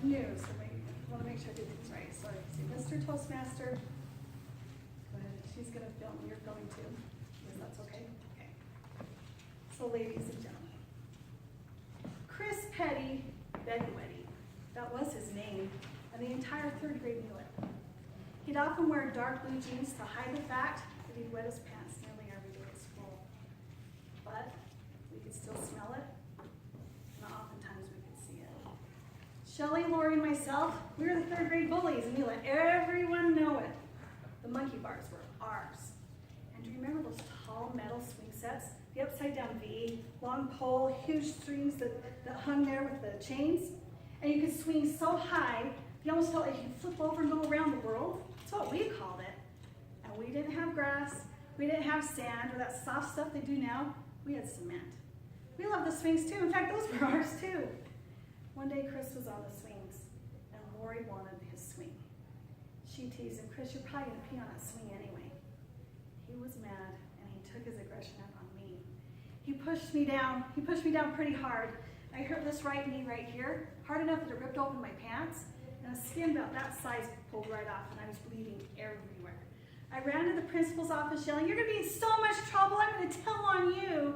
new, so I want to make sure I do things right. So see, Mr. Toastmaster, go ahead. She's going to film. You're filming too. Yes, that's okay? Okay. So ladies and gentlemen, Chris Petty Bedwetty, that was his name, and the entire third grade knew it. He'd often wear dark blue jeans to hide the fact that he'd wet his pants nearly every day at school. But we could still smell it, and oftentimes we could see it. Shelley, Lori, and myself, we were the third grade bullies, and we let everyone know it. The monkey bars were ours. And do you remember those tall metal swing sets? The upside down V, long pole, huge strings that hung there with the chains. And you could swing so high, you almost felt like you could flip over and go around the world. That's what we called it. And we didn't have grass, we didn't have sand, or that soft stuff they do now. We had cement. We loved the swings too. In fact, those were ours too. One day, Chris was on the swings, and Lori wanted his swing. She teased him, Chris, you're probably going to pee on that swing anyway. He was mad, and he took his aggression out on me. He pushed me down pretty hard. I hurt this right knee right here, hard enough that it ripped open my pants, and the skin about that size pulled right off, and I was bleeding everywhere. I ran to the principal's office yelling, you're going to be in so much trouble, I'm going to tell on you.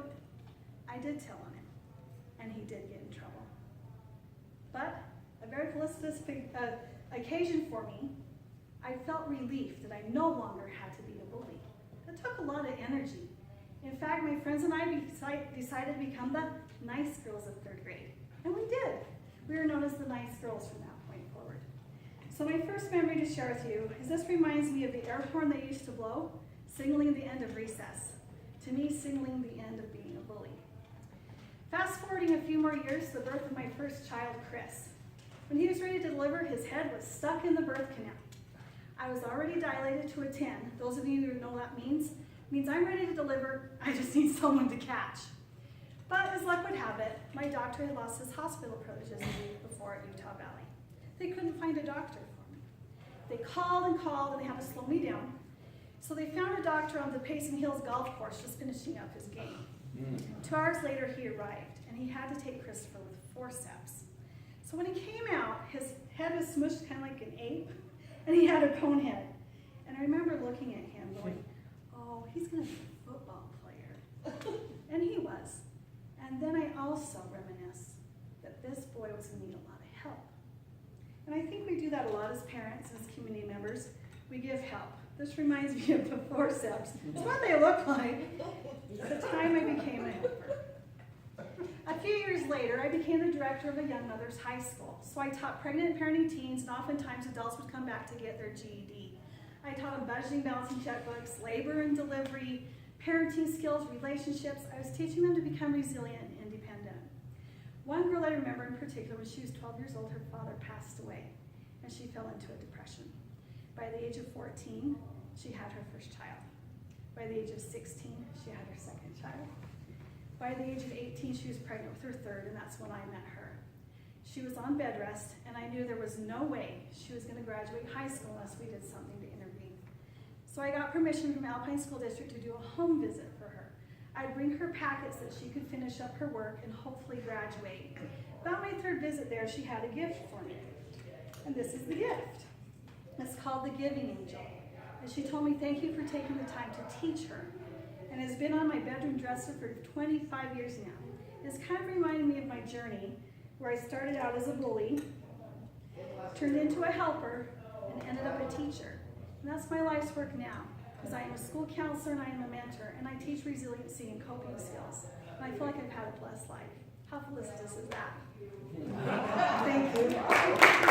I did tell on him, and he did get in trouble. But a very felicitous occasion for me, I felt relief that I no longer had to be a bully. That took a lot of energy. In fact, my friends and I decided to become the nice girls of third grade. And we did. We were known as the nice girls from that point forward. So my first memory to share with you is this reminds me of the air horn they used to blow, signaling the end of recess. To me, signaling the end of being a bully. Fast forwarding a few more years to the birth of my first child, Chris. When he was ready to deliver, his head was stuck in the birth canal. I was already dilated to a 10. Those of you who know what that means I'm ready to deliver, I just need someone to catch. But as luck would have it, my doctor had lost his hospital privileges the week before at Utah Valley. They couldn't find a doctor for me. They called and called, and they had to slow me down. So they found a doctor on the Payson Hills golf course just finishing up his game. 2 hours later, he arrived, and he had to take Christopher with forceps. So when he came out, his head was smushed kind of like an ape, and he had a cone head. And I remember looking at him going, oh, he's going to be a football player. And he was. And then I also reminisce that this boy was going to need a lot of help. And I think we do that a lot as parents, as community members. We give help. This reminds me of the forceps. It's what they look like. The time I became a helper. A few years later, I became the director of a young mother's high school. So I taught pregnant and parenting teens, and oftentimes adults would come back to get their GED. I taught them budgeting, balancing checkbooks, labor and delivery, parenting skills, relationships. I was teaching them to become resilient and independent. One girl I remember in particular, when she was 12 years old, her father passed away, and she fell into a depression. By the age of 14, she had her first child. By the age of 16, she had her second child. By the age of 18, she was pregnant with her third, and that's when I met her. She was on bed rest, and I knew there was no way she was going to graduate high school unless we did something to intervene. So I got permission from Alpine School District to do a home visit for her. I'd bring her packets that she could finish up her work and hopefully graduate. About my third visit there, she had a gift for me. And this is the gift. It's called the Giving Angel. And she told me, thank you for taking the time to teach her. And it's been on my bedroom dresser for 25 years now. It's kind of reminded me of my journey, where I started out as a bully, turned into a helper, and ended up a teacher. And that's my life's work now, because I am a school counselor and I am a mentor, and I teach resiliency and coping skills. And I feel like I've had a blessed life. How felicitous is that? Thank you.